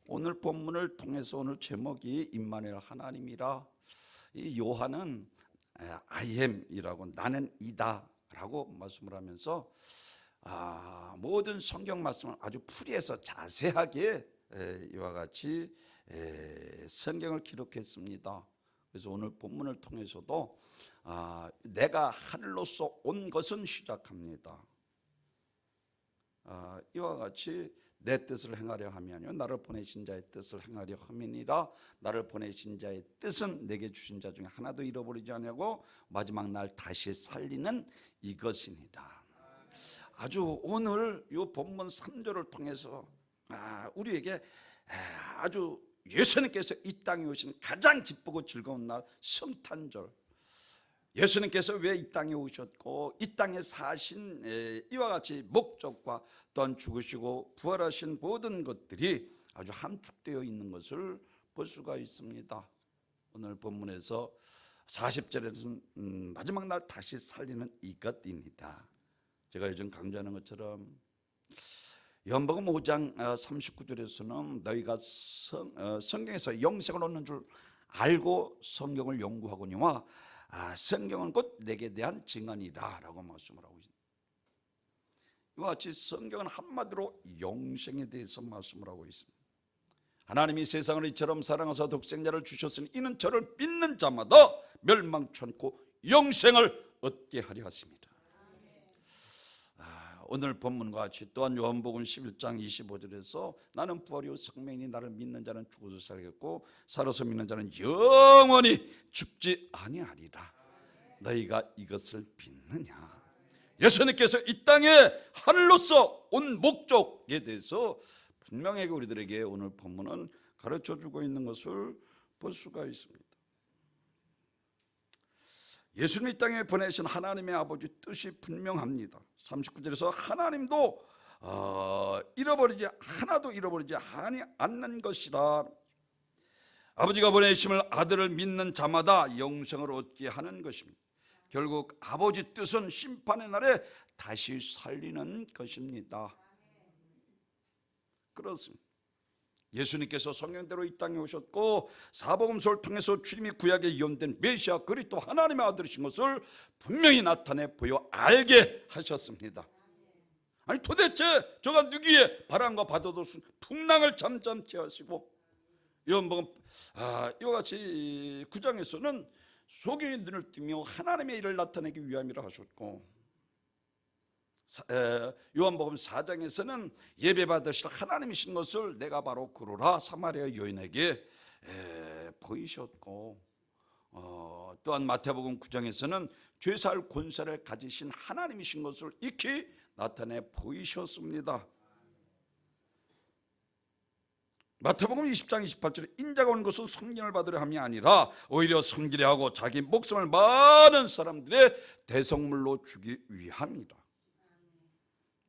오늘 본문을 통해서 오늘 제목이 임마누엘 하나님이라. 이 요한은 I am이라고, 나는 이다 라고 말씀을 하면서 모든 성경 말씀을 아주 풀이해서 자세하게 이와 같이 성경을 기록했습니다. 그래서 오늘 본문을 통해서도 내가 하늘로서 온 것은 시작합니다. 이와 같이 내 뜻을 행하려 하면요, 나를 보내신 자의 뜻을 행하려 함이니라. 나를 보내신 자의 뜻은 내게 주신 자 중에 하나도 잃어버리지 아니하고 마지막 날 다시 살리는 이것이니라. 아주 오늘 이 본문 3절을 통해서 우리에게 아주 예수님께서 이 땅에 오신 가장 기쁘고 즐거운 날 성탄절, 예수님께서 왜 이 땅에 오셨고 이 땅에 사신 이와 같이 목적과 또한 죽으시고 부활하신 모든 것들이 아주 함축되어 있는 것을 볼 수가 있습니다. 오늘 본문에서 40절에서는 마지막 날 다시 살리는 이것입니다. 제가 요즘 강조하는 것처럼 요한복음 5장 39절에서는 너희가 성경에서 영생을 얻는 줄 알고 성경을 연구하거니와 성경은 곧 내게 대한 증언이라 라고 말씀을 하고 있습니다. 이와 같이 성경은 한마디로 영생에 대해서 말씀을 하고 있습니다. 하나님이 세상을 이처럼 사랑하사 독생자를 주셨으니 이는 저를 믿는 자마다 멸망치 않고 영생을 얻게 하려 하십니다. 오늘 본문과 같이 또한 요한복음 11장 25절에서 나는 부활이요 생명이니 나를 믿는 자는 죽어도 살겠고 살아서 믿는 자는 영원히 죽지 아니하리라. 너희가 이것을 믿느냐? 예수님께서 이 땅에 하늘로서 온 목적에 대해서 분명하게 우리들에게 오늘 본문은 가르쳐주고 있는 것을 볼 수가 있습니다. 예수님 이 땅에 보내신 하나님의 아버지 뜻이 분명합니다. 39절에서 하나님도 하나도 잃어버리지 않는 것이라. 아버지가 보내심을 아들을 믿는 자마다 영생을 얻게 하는 것입니다. 결국 아버지 뜻은 심판의 날에 다시 살리는 것입니다. 그렇습니다. 예수님께서 성령대로 이 땅에 오셨고 사복음서를 통해서 주님이 구약에 예언된 메시아 그리스도 하나님의 아들이신 것을 분명히 나타내 보여 알게 하셨습니다. 아니 도대체 저가 누구의 바람과 바다도 풍랑을 잠잠케 하시고 요한복음 이와 같이 9장에서는 소경의 눈을 뜨며 하나님의 일을 나타내기 위함이라 하셨고 요한복음 4장에서는 예배 받으실 하나님이신 것을 내가 바로 그로라 사마리아 여인에게 보이셨고 또한 마태복음 9장에서는 죄사할 권세를 가지신 하나님이신 것을 익히 나타내 보이셨습니다. 마태복음 20장 28절에 인자가 온 것은 섬김을 받으려 함이 아니라 오히려 섬기려 하고 자기 목숨을 많은 사람들의 대성물로 주기 위함이라.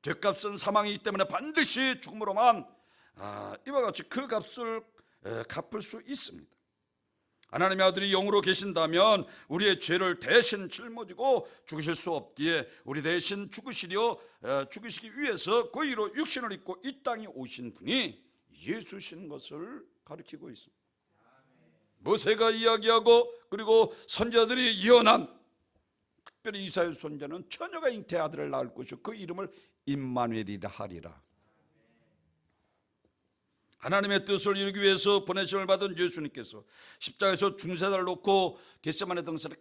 죄값은 사망이기 때문에 반드시 죽음으로만 이와 같이 그 값을 갚을 수 있습니다. 하나님의 아들이 영으로 계신다면 우리의 죄를 대신 짊어지고 죽으실 수 없기에 우리 대신 죽으시기 위해서 고의로 육신을 입고 이 땅에 오신 분이 예수신 것을 가리키고 있습니다. 모세가 이야기하고 그리고 선지자들이 예언한 특별히 이사야 선지자는 처녀가 잉태의 아들을 낳을 것이요 그 이름을 임마누엘이라 하리라. 하나님의 뜻을 이루기 위해서 보내심을 받은 예수님께서 십자가에서 중세자를 놓고 겟세마네 등산에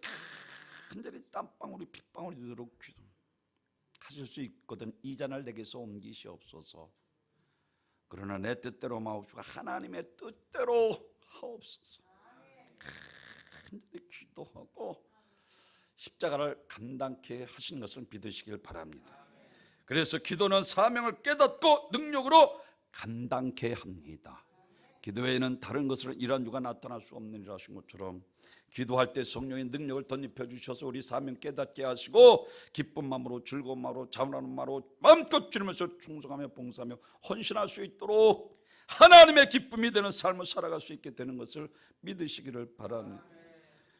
간절히 땀방울이 핏방울이 되도록 기도하실 수 있거든 이 잔을 내게서 옮기시옵소서. 그러나 내 뜻대로 마옵시고 하나님의 뜻대로 하옵소서. 간절히 기도하고 십자가를 감당케 하신 것을 믿으시길 바랍니다. 그래서 기도는 사명을 깨닫고 능력으로 감당케 합니다. 기도 외에는 다른 것을 일한 주가 나타날 수 없느니라 하신 것처럼 기도할 때 성령의 능력을 덧입혀 주셔서 우리 사명 깨닫게 하시고 기쁜 마음으로 즐거운 마음으로 자원하는 마음으로 마음껏 주님에서 충성하며 봉사하며 헌신할 수 있도록 하나님의 기쁨이 되는 삶을 살아갈 수 있게 되는 것을 믿으시기를 바랍니다.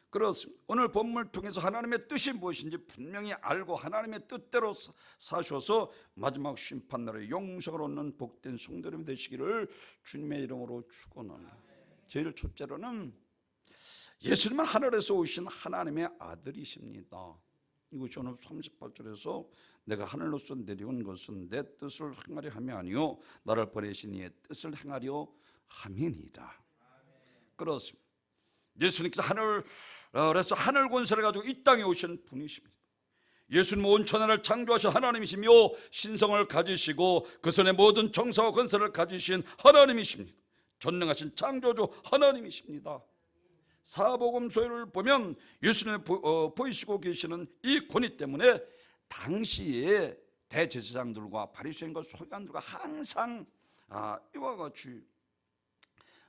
그렇습니다. 오늘 본문을 통해서 하나님의 뜻이 무엇인지 분명히 알고 하나님의 뜻대로 사셔서 마지막 심판날에 영생을 얻는 복된 성도님이 되시기를 주님의 이름으로 축원합니다. 제일 첫째로는 예수님은 하늘에서 오신 하나님의 아들이십니다. 이것이 오늘 38절에서 내가 하늘로서 내려온 것은 내 뜻을 행하려 함이 아니요 나를 보내신 이의 뜻을 행하려 함이니라. 그렇습니다. 예수님께서 하늘에서 하늘 권세를 가지고 이 땅에 오신 분이십니다. 예수님은 온 천하를 창조하신 하나님이시며 신성을 가지시고 그 손에 모든 정사와 권세를 가지신 하나님이십니다. 전능하신 창조주 하나님이십니다. 사복음서를 보면 예수님이 보이시고 계시는 이 권위 때문에 당시에 대제사장들과 바리새인과 서기관들과 항상 이와 같이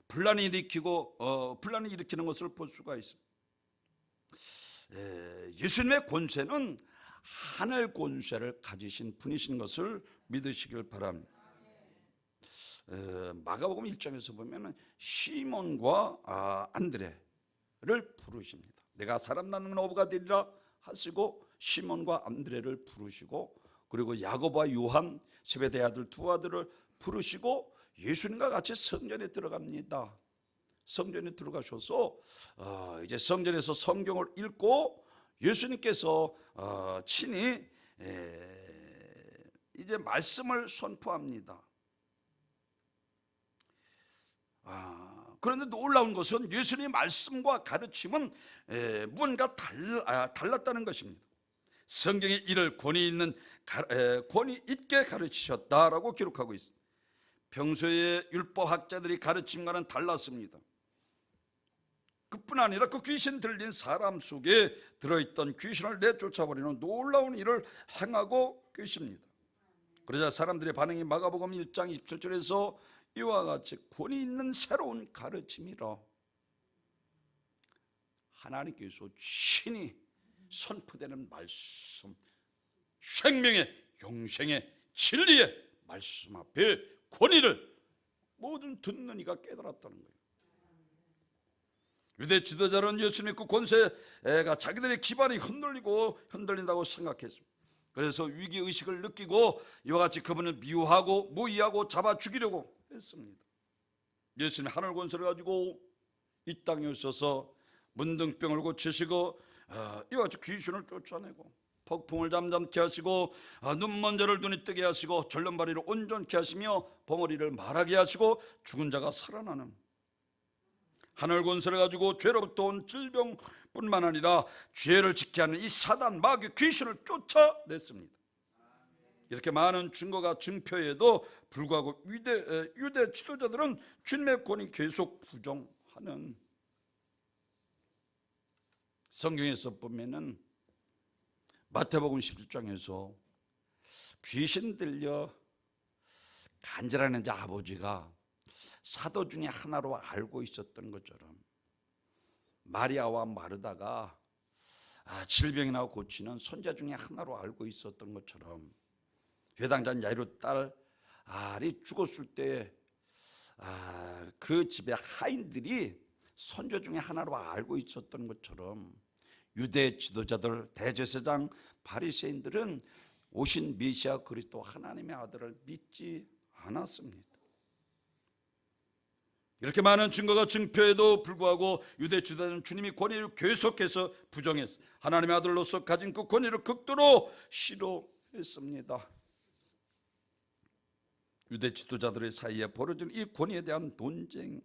분란을 일으키는 것을 볼 수가 있습니다. 예수님의 권세는 하늘 권세를 가지신 분이신 것을 믿으시길 바랍니다. 마가복음 1장에서 보면 시몬과 안드레를 부르십니다. 내가 사람 낳는 어부가 되리라 하시고 시몬과 안드레를 부르시고 그리고 야고보와 요한 세베대의 아들 두 아들을 부르시고 예수님과 같이 성전에 들어갑니다. 성전에 들어가셔서 이제 성전에서 성경을 읽고 예수님께서 친히 이제 말씀을 선포합니다. 그런데 놀라운 것은 예수님의 말씀과 가르침은 무언가 달랐다는 것입니다. 성경에 이를 권위 있게 가르치셨다라고 기록하고 있습니다. 평소에 율법학자들이 가르침과는 달랐습니다. 그뿐 아니라 그 귀신 들린 사람 속에 들어있던 귀신을 내쫓아버리는 놀라운 일을 행하고 계십니다. 그러자 사람들의 반응이 마가복음 1장 27절에서 이와 같이 권위 있는 새로운 가르침이라 하나님께서 친히 선포되는 말씀, 생명의 영생의 진리의 말씀 앞에 권위를 모든 듣는 이가 깨달았다는 거예요. 유대 지도자는 예수님의 그 권세가 자기들의 기반이 흔들린다고 생각했습니다. 그래서 위기의식을 느끼고 이와 같이 그분을 미워하고 모의하고 잡아 죽이려고 했습니다. 예수님이 하늘 권세를 가지고 이 땅에 오셔서 문둥병을 고치시고 이와 같이 귀신을 쫓아내고 폭풍을 잠잠케 하시고 눈먼저를 눈이 뜨게 하시고 절름발이를 온전케 하시며 벙어리를 말하게 하시고 죽은 자가 살아나는 하늘 권세를 가지고 죄로부터 온 질병뿐만 아니라 죄를 지게 하는 이 사단 마귀 귀신을 쫓아냈습니다. 이렇게 많은 증거가 증표에도 불구하고 유대 지도자들은 주님의 권위 계속 부정하는, 성경에서 보면은 마태복음 17장에서 귀신 들려 간절하는 자 아버지가 사도 중에 하나로 알고 있었던 것처럼 마리아와 마르다가 질병이나 고치는 손자 중에 하나로 알고 있었던 것처럼 회당장 야이로 딸이 죽었을 때 그 집의 하인들이 손자 중에 하나로 알고 있었던 것처럼 유대 지도자들, 대제사장, 바리새인들은 오신 메시아 그리스도 하나님의 아들을 믿지 않았습니다. 이렇게 많은 증거가 증표에도 불구하고 유대 지도자는 주님이 권위를 계속해서 부정했습니다. 하나님의 아들로서 가진 그 권위를 극도로 싫어했습니다. 유대 지도자들의 사이에 벌어진 이 권위에 대한 논쟁,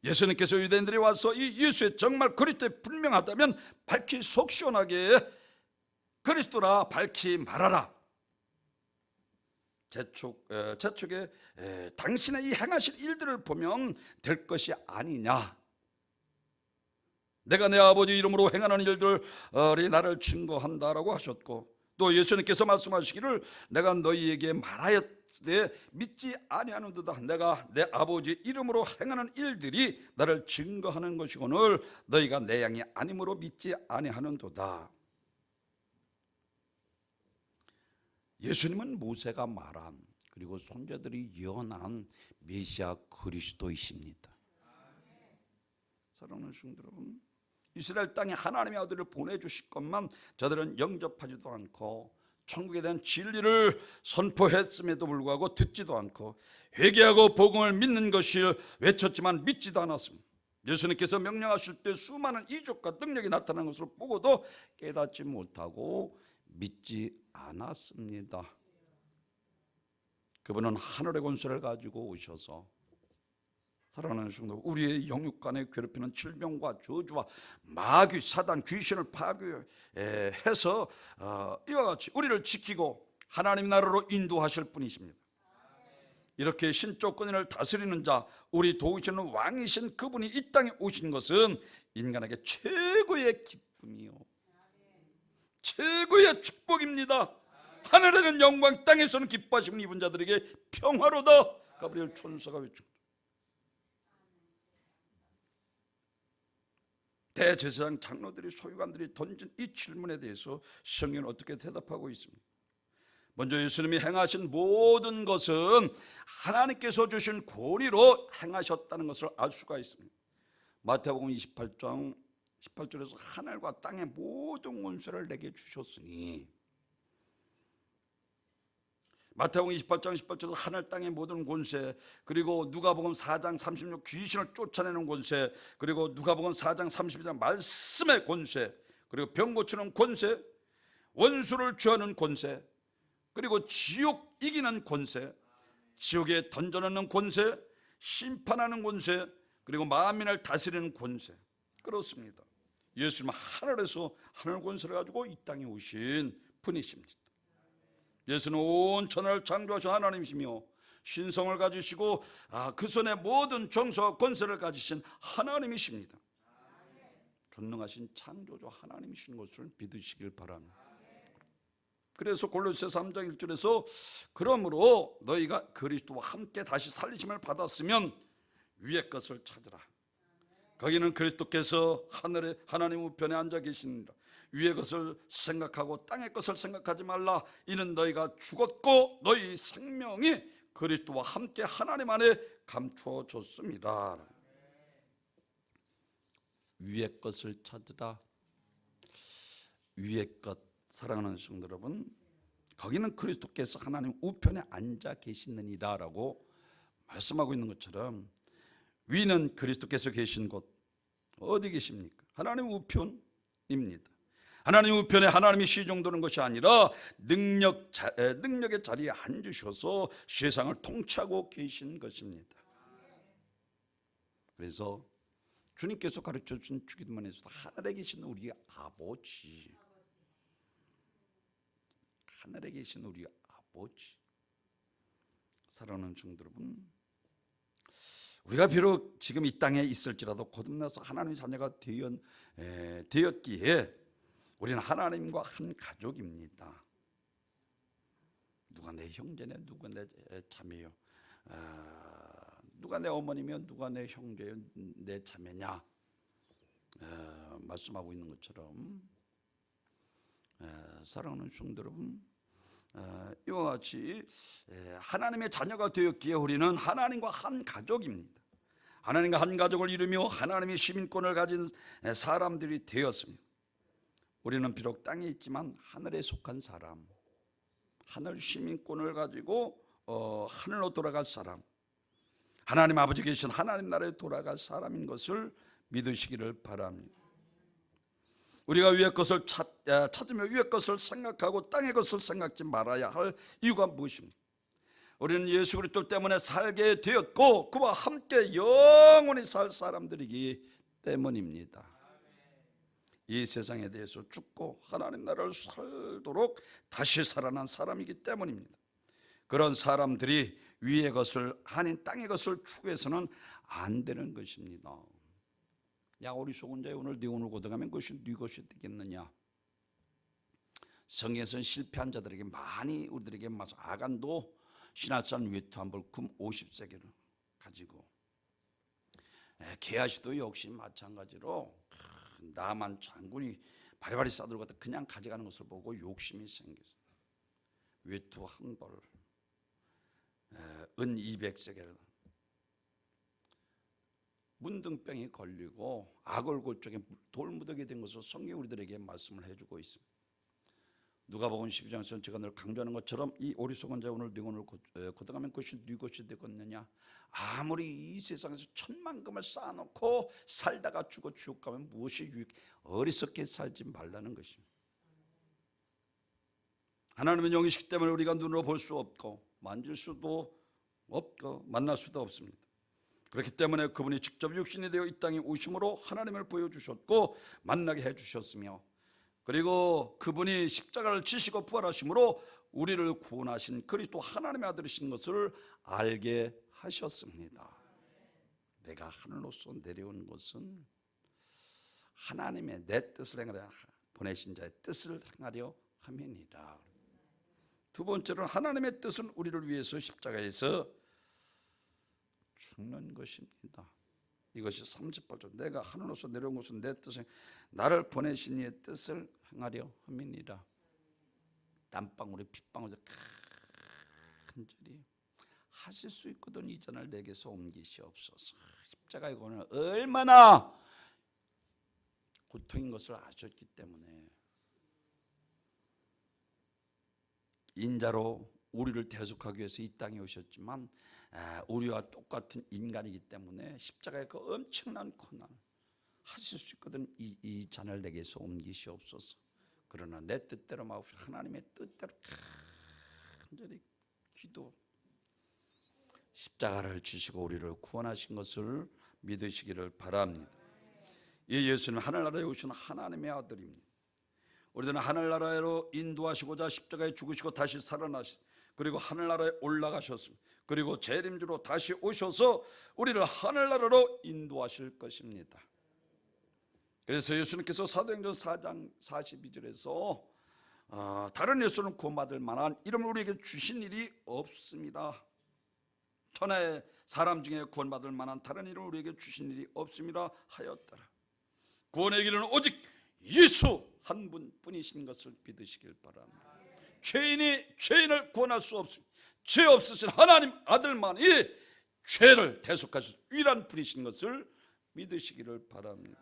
예수님께서 유대인들이 와서 이 예수의 정말 그리스도에 분명하다면 밝히 속 시원하게 그리스도라 밝히 말하라. 재촉에 당신의 이 행하실 일들을 보면 될 것이 아니냐. 내가 내 아버지 이름으로 행하는 일들이 나를 증거한다라고 하셨고, 또 예수님께서 말씀하시기를 내가 너희에게 말하였되 믿지 아니하는도다. 내가 내 아버지 이름으로 행하는 일들이 나를 증거하는 것이거늘 너희가 내 양이 아님으로 믿지 아니하는도다. 예수님은 모세가 말한 그리고 손자들이 예언한 메시아 그리스도이십니다. 사랑하는 성도 여러분, 이스라엘 땅에 하나님의 아들을 보내주실 것만 저들은 영접하지도 않고 천국에 대한 진리를 선포했음에도 불구하고 듣지도 않고 회개하고 복음을 믿는 것을 외쳤지만 믿지도 않았습니다. 예수님께서 명령하실 때 수많은 이적과 능력이 나타난 것을 보고도 깨닫지 못하고 믿지 않았습니다. 그분은 하늘의 권세를 가지고 오셔서 사랑하는 성도, 우리의 영육간에 괴롭히는 질병과 저주와 마귀, 사단, 귀신을 파괴해서 이와 같이 우리를 지키고 하나님 나라로 인도하실 분이십니다. 이렇게 신적 권위를 다스리는 자, 우리 도우시는 왕이신 그분이 이 땅에 오신 것은 인간에게 최고의 기쁨이요, 최고의 축복입니다. 하늘에는 영광, 땅에서는 기뻐하심을 입은 자들에게 평화로다. 가브리엘 천사가 외칩니다. 대제사장 장로들이, 소유관들이 던진 이 질문에 대해서 성경은 어떻게 대답하고 있습니까? 먼저 예수님이 행하신 모든 것은 하나님께서 주신 권위로 행하셨다는 것을 알 수가 있습니다. 마태복음 28장 18절에서 하늘과 땅의 모든 권세를 내게 주셨으니, 마태복음 28장 18절에서 하늘 땅의 모든 권세, 그리고 누가복음 4장 36 귀신을 쫓아내는 권세, 그리고 누가복음 4장 32장 말씀의 권세, 그리고 병 고치는 권세, 원수를 죄하는 권세, 그리고 지옥 이기는 권세, 지옥에 던져넣는 권세, 심판하는 권세, 그리고 만민을 다스리는 권세. 그렇습니다. 예수님은 하늘에서 하늘 권세를 가지고 이 땅에 오신 분이십니다. 예수는 온 천하를 창조하신 하나님이시며 신성을 가지시고 그 손에 모든 정서와 권세를 가지신 하나님이십니다. 전능하신 창조주 하나님이신 것을 믿으시길 바랍니다. 그래서 골로새 3장 1절에서 그러므로 너희가 그리스도와 함께 다시 살리심을 받았으면 위의 것을 찾으라. 거기는 그리스도께서 하늘에 하나님 우편에 앉아 계시니라. 위의 것을 생각하고 땅의 것을 생각하지 말라. 이는 너희가 죽었고 너희 생명이 그리스도와 함께 하나님 안에 감추어졌습니다. 위의 것을 찾으라. 위의 것, 사랑하는 성도 여러분, 거기는 그리스도께서 하나님 우편에 앉아 계시느니라 라고 말씀하고 있는 것처럼, 위는 그리스도께서 계신 곳 어디 계십니까? 하나님 우편입니다. 하나님 우편에 하나님이 시종되는 것이 아니라 능력의 자리에 앉으셔서 세상을 통치하고 계신 것입니다. 그래서 주님께서 가르쳐준 주기도문에서도 하늘에 계신 우리 아버지, 하늘에 계신 우리 아버지, 사랑하는 성도 여러분, 우리가 비록 지금 이 땅에 있을지라도 거듭나서 하나님의 자녀가 되었기에 우리는 하나님과 한 가족입니다. 누가 내 형제냐, 누가 내 자매요, 누가 내 어머니며 누가 내 형제요, 내 자매냐, 말씀하고 있는 것처럼, 사랑하는 성도 여러분, 이와 같이 하나님의 자녀가 되었기에 우리는 하나님과 한 가족입니다. 하나님과 한 가족을 이루며 하나님의 시민권을 가진 사람들이 되었습니다. 우리는 비록 땅에 있지만 하늘에 속한 사람, 하늘 시민권을 가지고 하늘로 돌아갈 사람, 하나님 아버지 계신 하나님 나라에 돌아갈 사람인 것을 믿으시기를 바랍니다. 우리가 위의 것을 찾으며 위의 것을 생각하고 땅의 것을 생각지 말아야 할 이유가 무엇입니까? 우리는 예수 그리스도 때문에 살게 되었고 그와 함께 영원히 살 사람들이기 때문입니다. 이 세상에 대해서 죽고 하나님 나라를 살도록 다시 살아난 사람이기 때문입니다. 그런 사람들이 위의 것을 아닌 땅의 것을 추구해서는 안 되는 것입니다. 야, 어리석은 자여, 오늘 네 오늘 고등하면 그것이 네 것이 되겠느냐. 성경에서는 실패한 자들에게 많이 우리들에게 맞아. 아간도 신하산 외투 한 벌 금 50세겔을 가지고, 게하시도 역시 마찬가지로 나만 장군이 바리바리 싸들고 그냥 가져가는 것을 보고 욕심이 생겼어요. 외투 한 벌, 은 200세겔, 문둥병이 걸리고 악을골 쪽에 돌무더기 된 것을 성경이 우리들에게 말씀을 해주고 있습니다. 누가복음 12장에서 제가 늘 강조하는 것처럼 이 어리석은 자 오늘 네 권을 걷어가면 그것이 네 것이 되겠느냐. 아무리 이 세상에서 천만금을 쌓아놓고 살다가 죽어 지옥 가면 무엇이 유익? 어리석게 살지 말라는 것입니다. 하나님은 영이시기 때문에 우리가 눈으로 볼 수 없고 만질 수도 없고 만날 수도 없습니다. 그렇기 때문에 그분이 직접 육신이 되어 이 땅에 오심으로 하나님을 보여주셨고 만나게 해주셨으며, 그리고 그분이 십자가를 지시고 부활하심으로 우리를 구원하신 그리스도 하나님의 아들이신 것을 알게 하셨습니다. 내가 하늘로서 내려온 것은 하나님의 내 뜻을 행하려 보내신 자의 뜻을 행하려 함이니라. 두 번째로는 하나님의 뜻은 우리를 위해서 십자가에서 죽는 것입니다. 이것이 38절, 내가 하늘로서 내려온 것은 내 뜻을 나를 보내신 이의 뜻을 행하려 함이니라. 땀방울이 핏방울이 간절히 하실 수 있거든 이 잔을 내게서 옮기시옵소서. 십자가의 고난은 얼마나 고통인 것을 아셨기 때문에 인자로 우리를 대속하기 위해서 이 땅에 오셨지만 우리와 똑같은 인간이기 때문에 십자가의 그 엄청난 고난 하실 수 있거든 이 잔을 내게서 옮기시옵소서. 그러나 내 뜻대로 마옵시고 하나님의 뜻대로 간절히 기도, 십자가를 지시고 우리를 구원하신 것을 믿으시기를 바랍니다. 이 예수는 하늘나라에 오신 하나님의 아들입니다. 우리들은 하늘나라로 인도하시고자 십자가에 죽으시고 다시 살아나시, 그리고 하늘나라에 올라가셨습니다. 그리고 재림주로 다시 오셔서 우리를 하늘나라로 인도하실 것입니다. 그래서 예수님께서 사도행전 4장 42절에서 다른 예수는 구원받을 만한 이름을 우리에게 주신 일이 없습니다. 천하의 사람 중에 구원받을 만한 다른 이름을 우리에게 주신 일이 없습니다 하였더라. 구원의 길은 오직 예수 한 분뿐이신 것을 믿으시길 바랍니다. 죄인이 죄인을 구원할 수 없습니다. 죄 없으신 하나님 아들만이 죄를 대속하실 유일한 분이신 것을 믿으시기를 바랍니다.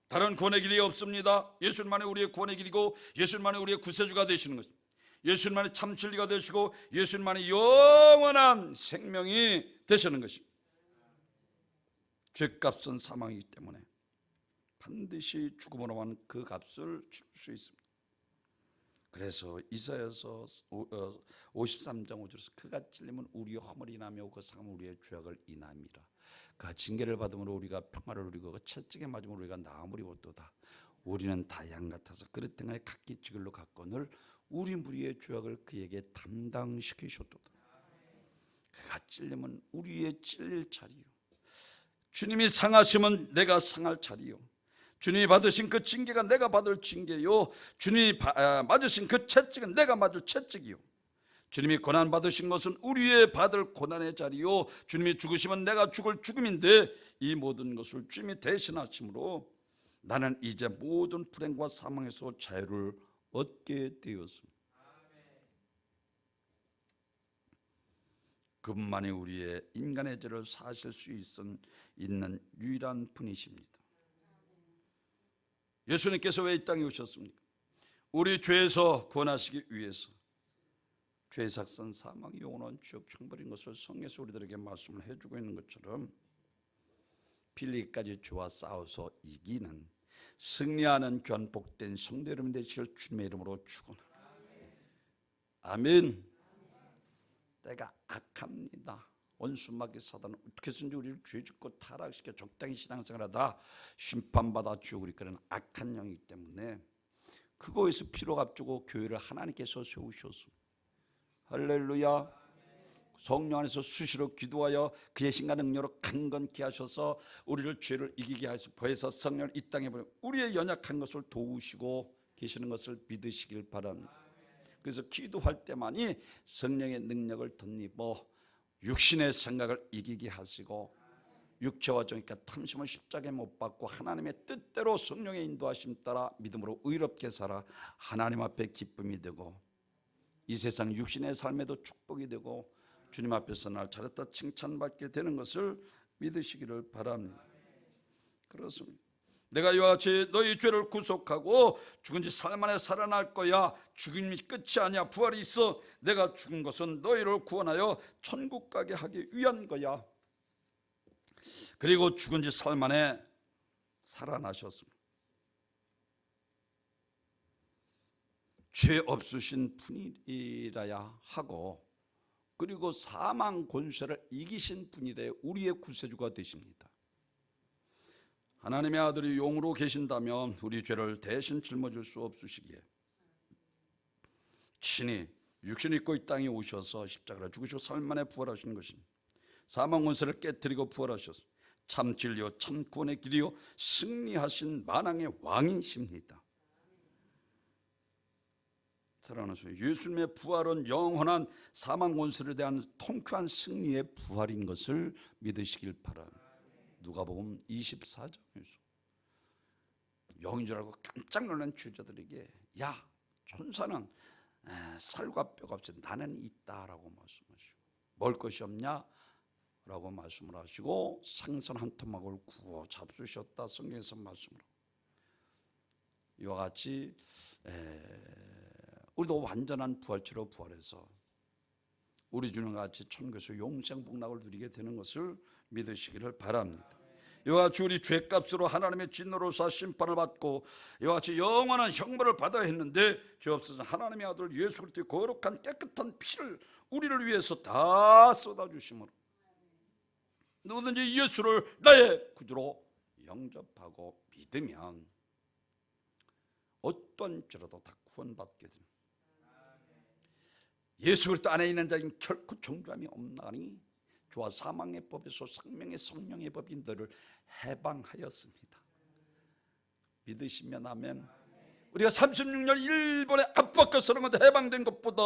다른 구원의 길이 없습니다. 예수님만이 우리의 구원의 길이고 예수님만이 우리의 구세주가 되시는 것입니다. 예수님만이 참 진리가 되시고 예수님만이 영원한 생명이 되시는 것입니다. 죄값은 사망이기 때문에 반드시 죽음으로만 그 값을 줄 수 있습니다. 그래서 이사야서 53장 5절에서 그가 찔림은 우리의 허물이 인하며 그 상함은 우리의 죄악을 인함이라. 그 징계를 받음으로 우리가 평화를 누리고 그 채찍에 맞음으로 우리가 나음을 입었도다. 우리는 다 양 같아서 그릇 등에 각기 지글로 갔거늘 우리 무리의 죄악을 그에게 담당시키셨도다. 그가 찔림은 우리의 찔릴 자리요, 주님이 상하시면 내가 상할 자리요, 주님이 받으신 그 징계가 내가 받을 징계요, 주님이 맞으신 그 채찍은 내가 맞을 채찍이요, 주님이 고난 받으신 것은 우리의 받을 고난의 자리요, 주님이 죽으시면 내가 죽을 죽음인데 이 모든 것을 주님이 대신하심으로 나는 이제 모든 불행과 사망에서 자유를 얻게 되었습니다. 그분만이 우리의 인간의 죄를 사실 수 있는 유일한 분이십니다. 예수님께서 왜 이 땅에 오셨습니까? 우리 죄에서 구원하시기 위해서. 죄 삭선 사망 영원한 지옥 형벌인 것을 성경에서 우리들에게 말씀을 해주고 있는 것처럼 빌리까지 죄와 싸워서 이기는 승리하는 귀한 복된 성도 여러분 되시길 주님의 이름으로 축원합니다. 아멘. 때가 악합니다. 원수마귀 사단은 어떻게 해서든지 우리를 죄짓고 타락시켜 적당히 신앙생활하다 심판받아 지옥을 이끄는 악한 영이기 때문에 그거에서 피로 값주고 교회를 하나님께서 세우셨습니다. 할렐루야. 성령 안에서 수시로 기도하여 그의 신과 능력으로 강건케 하셔서 우리를 죄를 이기게 하셔서 보혜사 성령을 이 땅에 보내 우리의 연약한 것을 도우시고 계시는 것을 믿으시길 바랍니다. 그래서 기도할 때만이 성령의 능력을 덧입어 육신의 생각을 이기게 하시고 육체와 정의가 탐심을 십자가에 못 박고 하나님의 뜻대로 성령의 인도하심 따라 믿음으로 의롭게 살아 하나님 앞에 기쁨이 되고 이 세상 육신의 삶에도 축복이 되고 주님 앞에서 날 잘했다 칭찬받게 되는 것을 믿으시기를 바랍니다. 그렇습니다. 내가 이와 같이 너희 죄를 구속하고 죽은 지 사흘 만에 살아날 거야. 죽음이 끝이 아니야. 부활이 있어. 내가 죽은 것은 너희를 구원하여 천국 가게 하기 위한 거야. 그리고 죽은 지 사흘 만에 살아나셨습니다. 죄 없으신 분이라야 하고, 그리고 사망 권세를 이기신 분이래 우리의 구세주가 되십니다. 하나님의 아들이 용으로 계신다면 우리 죄를 대신 짊어질 수 없으시기에 친히 육신 입고 이 땅에 오셔서 십자가를 죽으시고 사흘 만에 부활하신 것입니다. 사망 권세를 깨뜨리고 부활하셔서 참 진리요 참 구원의 길이요 승리하신 만왕의 왕이십니다. 사랑하는 성도, 예수님의 부활은 영원한 사망 권세에 대한 통쾌한 승리의 부활인 것을 믿으시길 바랍니다. 누가복음 24장에서 영인 줄 알고 깜짝 놀란 제자들에게 야, 천사는 살과 뼈가 없어 나는 있다라고 말씀하시고, 먹을 것이 없냐? 라고 말씀을 하시고 생선 한 토막을 구워 잡수셨다 성경에서 말씀을 하고, 이와 같이 우리도 완전한 부활체로 부활해서 우리 주님과 같이 천국에서 영생 복락을 누리게 되는 것을 믿으시기를 바랍니다. 이와 같이 우리 죄값으로 하나님의 진노로서 심판을 받고 이와 같이 영원한 형벌을 받아야 했는데 죄 없으신 하나님의 아들 예수 그리스도의 거룩한 깨끗한 피를 우리를 위해서 다 쏟아주심으로 누구든지 예수를 나의 구주로 영접하고 믿으면 어떤 죄라도 다 구원받게 됩니다. 예수 그리스도 안에 있는 자는 결코 정죄함이 없나니 주와 사망의 법에서 생명의 성령의 법인 너를 해방하였습니다. 믿으시면 아멘. 우리가 36년 일본의 압박과 해방된 것보다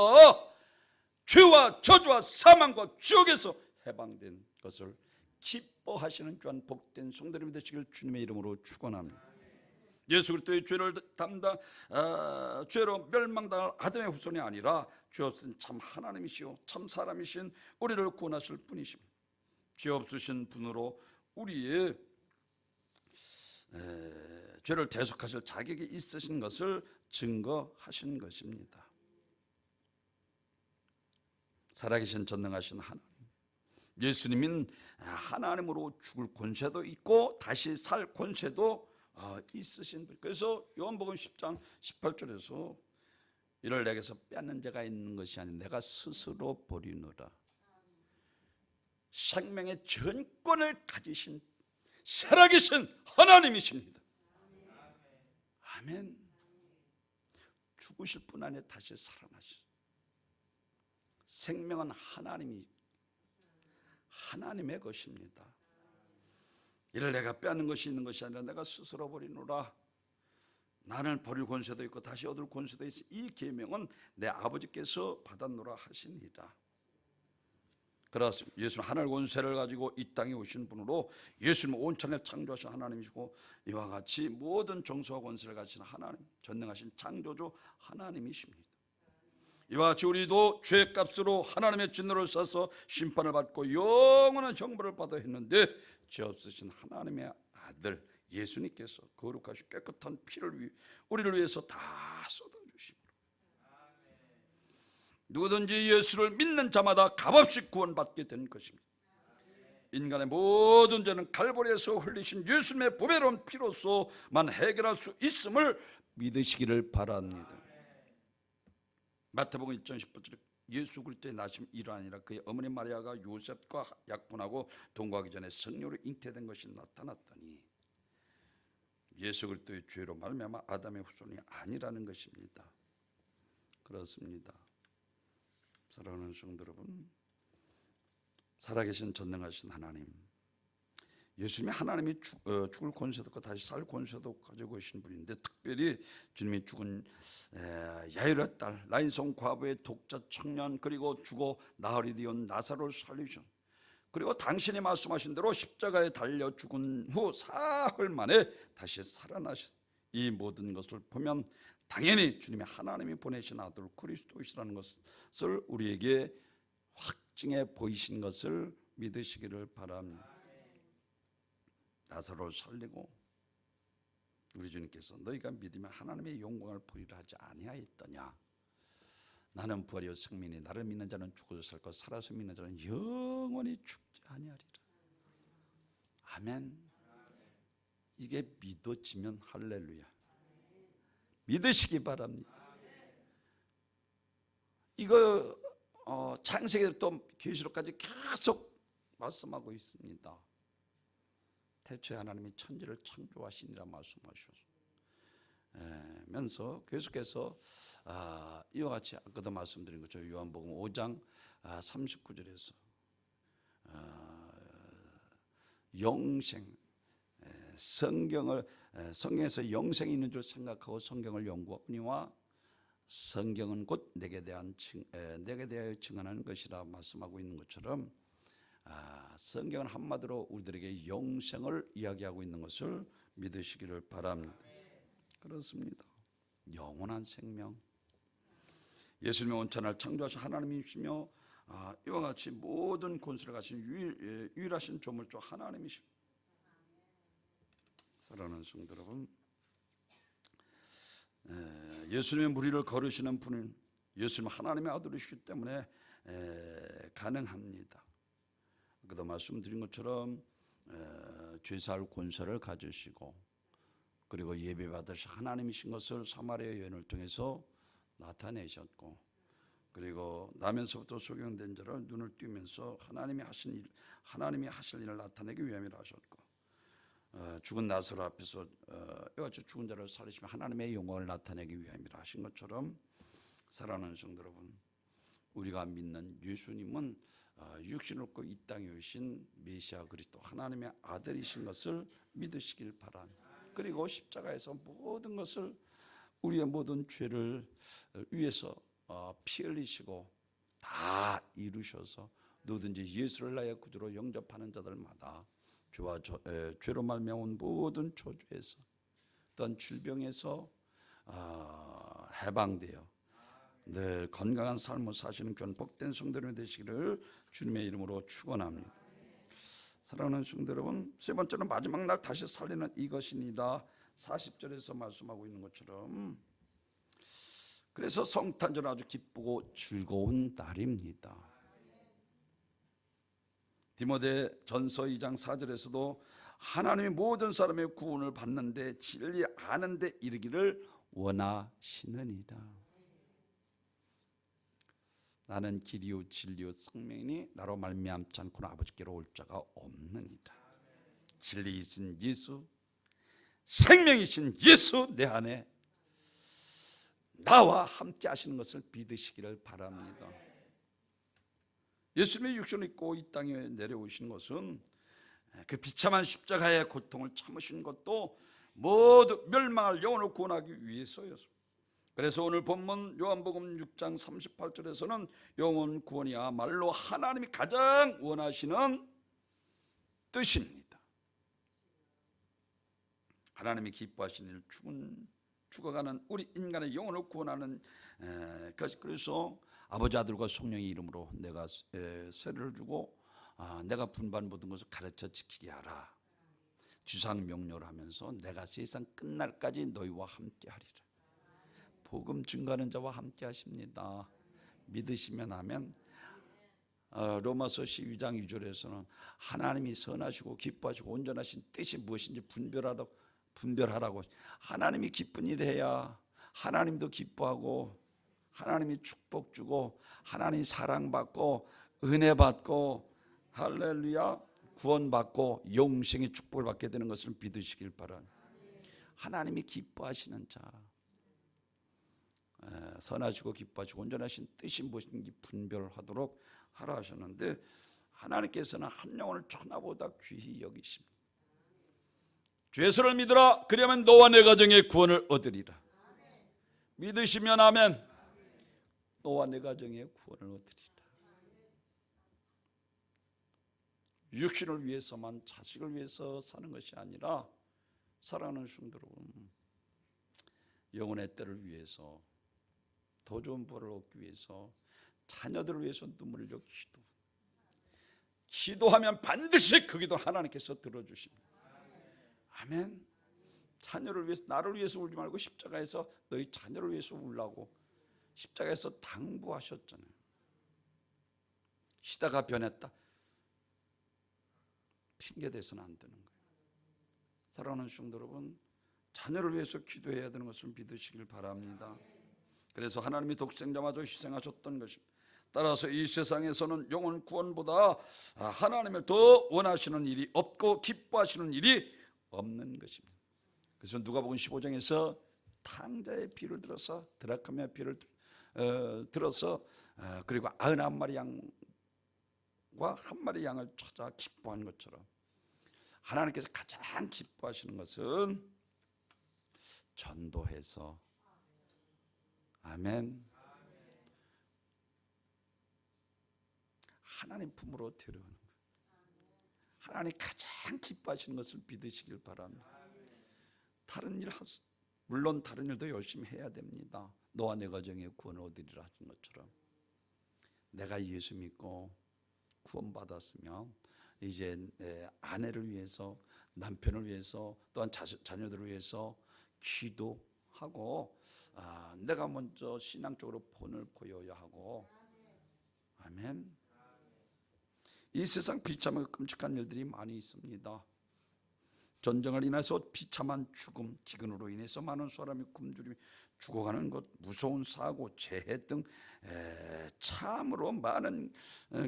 죄와 저주와 사망과 지옥에서 해방된 것을 기뻐하시는 주한 복된 성도들이 되시길 주님의 이름으로 축원합니다. 예수 그리스도의 죄를 죄로 멸망당할 아담의 후손이 아니라 죄 없으신 참 하나님이시오 참 사람이신 우리를 구원하실 분이십니다. 죄 없으신 분으로 우리의 죄를 대속하실 자격이 있으신 것을 증거하신 것입니다. 살아계신 전능하신 하나님, 예수님은 하나님으로 죽을 권세도 있고 다시 살 권세도 있으신 분. 그래서 요한복음 10장 18절에서 이를 내게서 빼앗는 자가 있는 것이 아닌 내가 스스로 버리노라. 생명의 전권을 가지신 살아계신 하나님이십니다. 아멘. 죽으실 분 안에 다시 살아나시. 생명은 하나님의 것입니다. 이를 내가 빼앗는 것이 있는 것이 아니라 내가 스스로 버리노라. 나는 버릴 권세도 있고 다시 얻을 권세도 있어. 이 계명은 내 아버지께서 받았노라 하시니라. 그렇습니다. 예수는 하늘 권세를 가지고 이 땅에 오신 분으로 예수님은 온천에 창조하신 하나님이시고 이와 같이 모든 정수와 권세를 가지신 하나님, 전능하신 창조주 하나님이십니다. 이와 같이 우리도 죄값으로 하나님의 진노를 써서 심판을 받고 영원한 형벌을 받아야 했는데 죄 없으신 하나님의 아들 예수님께서 거룩하시고 깨끗한 피를 우리를 위해서 다 쏟아주심으로 누구든지 예수를 믿는 자마다 값없이 구원받게 된 것입니다. 인간의 모든 죄는 갈보리에서 흘리신 예수님의 보배로운 피로서만 해결할 수 있음을 믿으시기를 바랍니다. 마태복음 1장 10절에 예수 그리스도의 나심 일환이라 그의 어머니 마리아가 요셉과 약혼하고 동거하기 전에 성령으로 잉태된 것이 나타났더니 예수 그리스도의 죄로 말미암아 아담의 후손이 아니라는 것입니다. 그렇습니다. 사랑하는 성도 여러분, 살아계신 전능하신 하나님, 예수님이 하나님이 죽을 권세도 있고 다시 살 권세도 가지고 계신 분인데 특별히 주님이 죽은 야이로의 딸 라인성 과부의 독자 청년 그리고 죽어 나흘이 되온 나사로를 살리신, 그리고 당신이 말씀하신 대로 십자가에 달려 죽은 후 사흘 만에 다시 살아나신 이 모든 것을 보면 당연히 주님이 하나님이 보내신 아들 그리스도이시라는 것을 우리에게 확증해 보이신 것을 믿으시기를 바랍니다. 나사로를 살리고 우리 주님께서 너희가 믿으면 하나님의 영광을 보리라 하지 아니하였더냐. 나는 부활이요 생명이니 나를 믿는 자는 죽어도 살고 살아서 믿는 자는 영원히 죽지 아니하리라. 아멘. 이게 믿어지면 할렐루야. 믿으시기 바랍니다. 이거 창세기 또 계시록까지 계속 말씀하고 있습니다. 태초에 하나님이 천지를 창조하시니라 말씀하셔서 계속해서 이와 같이 아까도 말씀드린 것처럼 요한복음 5장 39절에서 영생, 성경에서 영생이 있는 줄 생각하고 성경을 연구하거니와 성경은 곧 내게 대하여 증언하는 것이라 말씀하고 있는 것처럼 성경은 한마디로 우리들에게 영생을 이야기하고 있는 것을 믿으시기를 바랍니다. 그렇습니다. 영원한 생명, 예수님의 온천을 창조하신 하나님이시며 이와 같이 모든 권세를 가진 유일하신 조물주 하나님이십니다. 사랑하는 성도 여러분, 예수님의 무리를 거르시는 분은 예수님 하나님의 아들이시기 때문에 가능합니다. 아까도 말씀드린 것처럼 죄사할 권세를 가지시고 그리고 예배받으신 하나님이신 것을 사마리아 여인을 통해서 나타내셨고 그리고 나면서부터 소경된 자를 눈을 띄우면서 하나님이 하실 일을 나타내기 위함이라 하셨고 죽은 나사로 앞에서 이같이 죽은 자를 살리시며 하나님의 영광을 나타내기 위함이라 하신 것처럼 사랑하는 성도 여러분, 우리가 믿는 예수님은 육신을 얻고 이 땅에 오신 메시아 그리스도 하나님의 아들이신 것을 믿으시길 바랍니다. 그리고 십자가에서 모든 것을 우리의 모든 죄를 위해서 피 흘리시고 다 이루셔서 누구든지 예수를 나의 구주로 영접하는 자들마다 죄로 말미암은 모든 저주에서 또한 질병에서 해방되어 늘 건강한 삶을 사시는 귀한 복된 성도님이 되시기를 주님의 이름으로 축원합니다. 사랑하는 성도 여러분, 세 번째는 마지막 날 다시 살리는 이것이니라 40절에서 말씀하고 있는 것처럼 그래서 성탄절은 아주 기쁘고 즐거운 날입니다. 디모데전서 2장 4절에서도 하나님이 모든 사람의 구원을 받는데 진리 아는 데 이르기를 원하시느니라. 나는 길이요 진리요 생명이니 나로 말미암지 않고는 아버지께로 올 자가 없느니라. 진리이신 예수, 생명이신 예수 내 안에 나와 함께 하시는 것을 믿으시기를 바랍니다. 예수님의 육신을 입고 이 땅에 내려오신 것은 그 비참한 십자가의 고통을 참으신 것도 모두 멸망할 영혼을 구원하기 위해서였습니다. 그래서 오늘 본문 요한복음 6장 38절에서는 영혼 구원이야말로 하나님이 가장 원하시는 뜻입니다. 하나님이 기뻐하시는 일, 죽어가는 우리 인간의 영혼을 구원하는 것. 그래서 아버지 아들과 성령의 이름으로 내가 세례를 주고 내가 분반 모든 것을 가르쳐 지키게 하라. 주상 명령을 하면서 내가 세상 끝날까지 너희와 함께 하리라. 복음 증거하는 자와 함께 하십니다. 믿으시면 하면 로마서 12장 2절에서는 하나님이 선하시고 기뻐하시고 온전하신 뜻이 무엇인지 분별하라고. 하나님이 기쁜 일 해야 하나님도 기뻐하고 하나님이 축복 주고 하나님이 사랑받고 은혜 받고 할렐루야 구원받고 영생의 축복을 받게 되는 것을 믿으시길 바랍니다. 하나님이 기뻐하시는 자, 선하시고 기뻐하시고 온전하신 뜻이 무엇인지 분별하도록 하라 하셨는데 하나님께서는 한 영혼을 천하보다 귀히 여기십니다. 주 예수를 믿으라. 그리하면 너와 내 가정의 구원을 얻으리라. 믿으시면 아멘. 너와 내 가정의 구원을 얻으리라. 육신을 위해서만 자식을 위해서 사는 것이 아니라 사랑하는 성도 여러분, 영혼의 때를 위해서 더 좋은 부활을 얻기 위해서 자녀들을 위해서 눈물을 흘려 기도하면 반드시 그 기도 하나님께서 들어주십니다. 아멘. 자녀를 위해서, 나를 위해서 울지 말고 십자가에서 너희 자녀를 위해서 울라고 십자가에서 당부하셨잖아요. 시대가 변했다, 핑계 대서는 안 되는 거예요. 사랑하는 성도 여러분, 자녀를 위해서 기도해야 되는 것을 믿으시길 바랍니다. 그래서 하나님이 독생자마저 희생하셨던 것입니다. 따라서 이 세상에서는 영혼 구원보다 하나님을 더 원하시는 일이 없고 기뻐하시는 일이 없는 것입니다. 그래서 누가복음 15장에서 탕자의 피를 들어서, 드라카미의 피를 들어서 그리고 91마리 양과 1마리 양을 찾아 기뻐한 것처럼 하나님께서 가장 기뻐하시는 것은 전도해서, 아멘, 하나님 품으로 데려오는 거예요. 하나님 가장 기뻐하시는 것을 믿으시길 바랍니다. 다른 일, 물론 다른 일도 열심히 해야 됩니다. 너와 내 가정의 구원을 얻으리라 하신 것처럼 내가 예수 믿고 구원받았으면 이제 내 아내를 위해서, 남편을 위해서, 또한 자녀들을 위해서 기도하고 내가 먼저 신앙적으로 본을 보여야 하고, 아멘. 이 세상 비참하고 끔찍한 일들이 많이 있습니다. 전쟁을 인해서 비참한 죽음, 기근으로 인해서 많은 사람이 굶주려 죽어가는 것, 무서운 사고, 재해 등 참으로 많은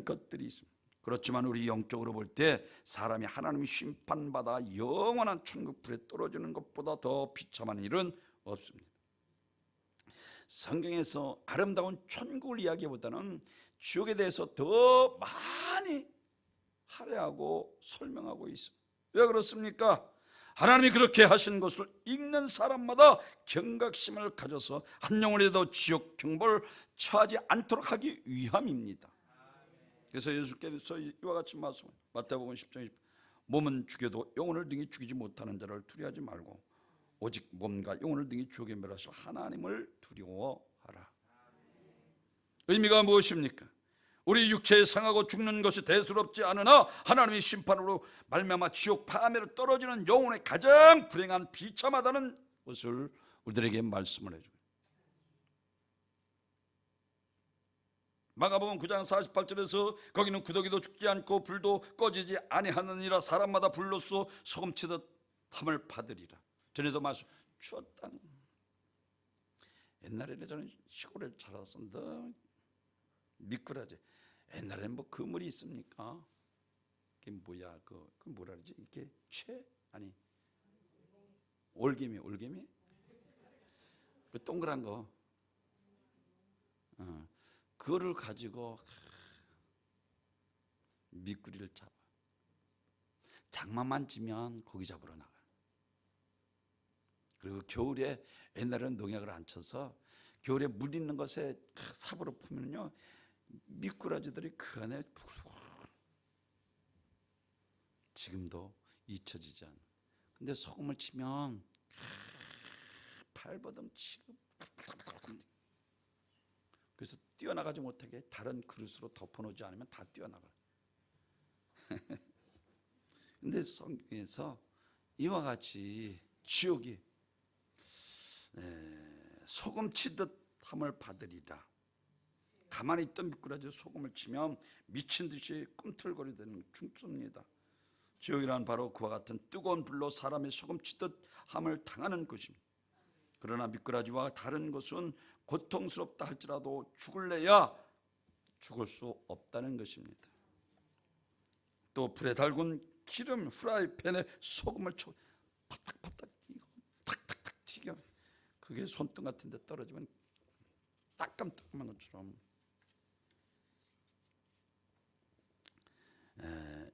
것들이 있습니다. 그렇지만 우리 영적으로 볼 때 사람이 하나님이 심판받아 영원한 천국 불에 떨어지는 것보다 더 비참한 일은 없습니다. 성경에서 아름다운 천국을 이야기보다는 지옥에 대해서 더 많이 할애하고 설명하고 있습니다. 왜 그렇습니까? 하나님이 그렇게 하신 것을 읽는 사람마다 경각심을 가져서 한 영혼이라도 지옥 형벌 처하지 않도록 하기 위함입니다. 그래서 예수께서 이와 같이 말씀을, 마태복음 10장 20, 몸은 죽여도 영혼을 등이 죽이지 못하는 자를 두려워하지 말고 오직 몸과 영혼을 등이 지옥에 멸하실 하나님을 두려워하라. 의미가 무엇입니까? 우리 육체에 상하고 죽는 것이 대수롭지 않으나 하나님의 심판으로 말미암아 지옥 파멸에 떨어지는 영혼의 가장 불행한 비참하다는 것을 우리들에게 말씀을 해줍니다. 마가복음 9장 48절에서 거기는 구더기도 죽지 않고 불도 꺼지지 아니하느니라 사람마다 불로써 소금치듯 함을 받으리라. 전에도 말씀 주었다. 옛날에는 저는 시골에 자라서 너 미꾸라지, 옛날에는 뭐 그물이 있습니까? 그게 뭐야? 그 뭐라 그러지? 이게 아니 올개미 그 동그란 거, 그거를 가지고 미꾸리를 잡아. 장마만 지면 고기 잡으러 나가. 그리고 겨울에 옛날에는 농약을 안 쳐서 겨울에 물 있는 것에 삽으로 풀면요 미꾸라지들이 그 안에 지금도 잊혀지지 않아. 근데 소금을 치면 발버둥 치고 그래서 뛰어나가지 못하게 다른 그릇으로 덮어놓지 않으면 다 뛰어나가. 근데 성경에서 이와 같이 지옥이 소금 치듯 함을 받으리라. 가만히 있던 미꾸라지 소금을 치면 미친 듯이 꿈틀거리는 죽습니다. 지옥이란 바로 그와 같은 뜨거운 불로 사람의 소금 치듯 함을 당하는 것입니다. 그러나 미꾸라지와 다른 것은 고통스럽다 할지라도 죽을래야 죽을 수 없다는 것입니다. 또 불에 달군 기름 프라이팬에 소금을 쳐 파닥파닥 튀고 탁탁탁 튀겨. 그게 손등 같은 데 떨어지면 따끔따끔한 것처럼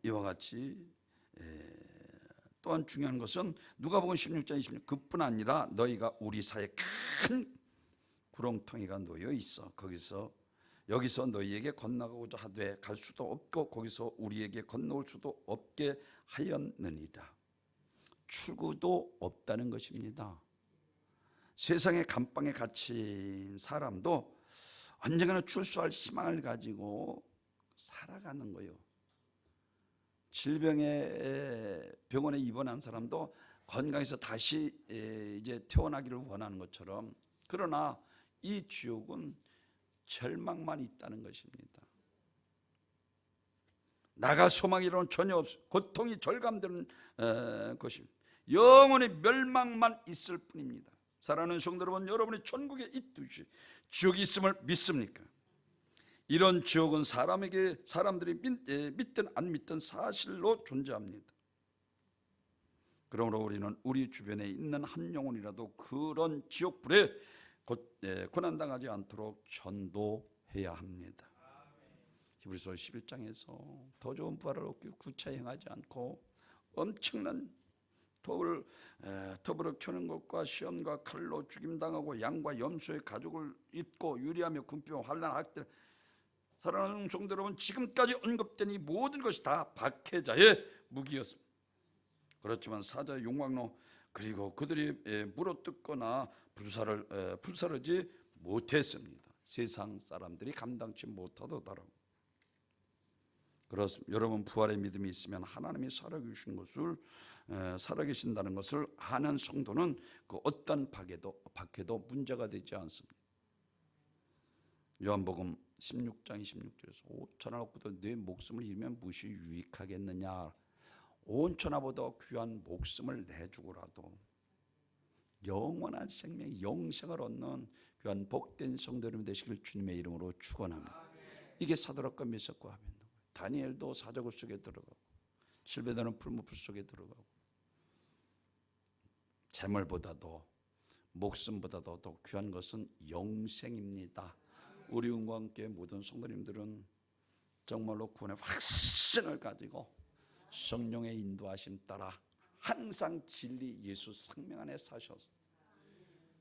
이와 같이 또한 중요한 것은 누가복음 16장 26 그뿐 아니라 너희가 우리 사이에 큰 구렁텅이가 놓여 있어 여기서 너희에게 건너가고자 하되 갈 수도 없고 거기서 우리에게 건너올 수도 없게 하였느니라. 출구도 없다는 것입니다. 세상의 감방에 갇힌 사람도 언젠가는 출소할 희망을 가지고 살아가는 거예요. 질병에 병원에 입원한 사람도 건강해서 다시 이제 태어나기를 원하는 것처럼, 그러나 이 지옥은 절망만 있다는 것입니다. 나가 소망이로는 전혀 없어. 고통이 절감되는 것입니다. 영원히 멸망만 있을 뿐입니다. 사랑하는 성도 여러분이 천국에 있듯이 지옥이 있음을 믿습니까? 이런 지옥은 사람들이 믿든 안 믿든 사실로 존재합니다. 그러므로 우리는 우리 주변에 있는 한 영혼이라도 그런 지옥불에 고난당하지 않도록 전도해야 합니다. 히브리서 11장에서 더 좋은 부활을 얻기 위해 구차히 행하지 않고 엄청난 톱으로 켜는 것과 시험과 칼로 죽임당하고 양과 염소의 가죽을 입고 유리하며 군피와 환난 학대, 사랑하는 성도 여러분, 지금까지 언급된 이 모든 것이 다 박해자의 무기였습니다. 그렇지만 사자의 용광로 그리고 그들이 물어뜯거나 불사르지 못했습니다. 세상 사람들이 감당치 못하더라고요. 그렇습니다. 여러분, 부활의 믿음이 있으면 하나님이 살아계신다는 것을 아는 성도는 그 어떤 박해도 문제가 되지 않습니다. 요한복음 16장 26절에서 온천하 얻고도 내 목숨을 잃으면 무엇이 유익하겠느냐. 온천하보다 귀한 목숨을 내주고라도 영원한 생명, 영생을 얻는 귀한 복된 성도 여러분 되시길 주님의 이름으로 축원합니다. 이게 사드락과 메삭과 아벤노고, 다니엘도 사자굴 속에 들어가고 실베다는 풀무불 속에 들어가고, 재물보다도 목숨보다도 더 귀한 것은 영생입니다. 우리 은과 함께 모든 성도님들은 정말로 구원의 확신을 가지고 성령의 인도하심 따라 항상 진리 예수 생명 안에 사셔서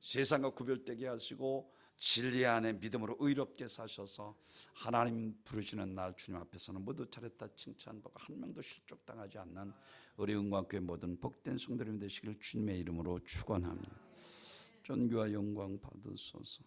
세상과 구별되게 하시고 진리 안에 믿음으로 의롭게 사셔서 하나님 부르시는 날 주님 앞에서는 모두 잘했다 칭찬받고 한 명도 실족당하지 않는 우리 은광교회 모든 복된 성도님 되시길 주님의 이름으로 축원합니다. 존귀와 영광 받으소서.